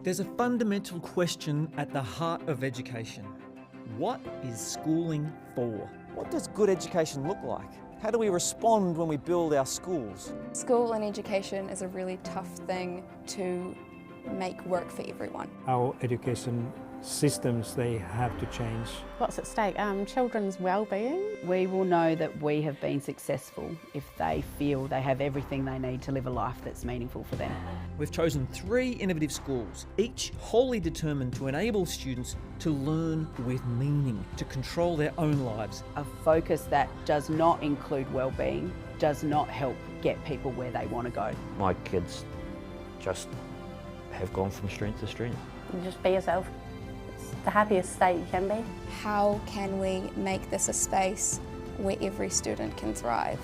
There's a fundamental question at the heart of education. What is schooling for? What does good education look like? How do we respond when we build our schools? School and education is a really tough thing to make work for everyone. Our education systems, they have to change. What's at stake? Children's wellbeing. We will know that we have been successful if they feel they have everything they need to live a life that's meaningful for them. We've chosen 3 innovative schools, each wholly determined to enable students to learn with meaning, to control their own lives. A focus that does not include wellbeing does not help get people where they want to go. My kids just have gone from strength to strength. You just be yourself. It's the happiest state you can be. How can we make this a space where every student can thrive?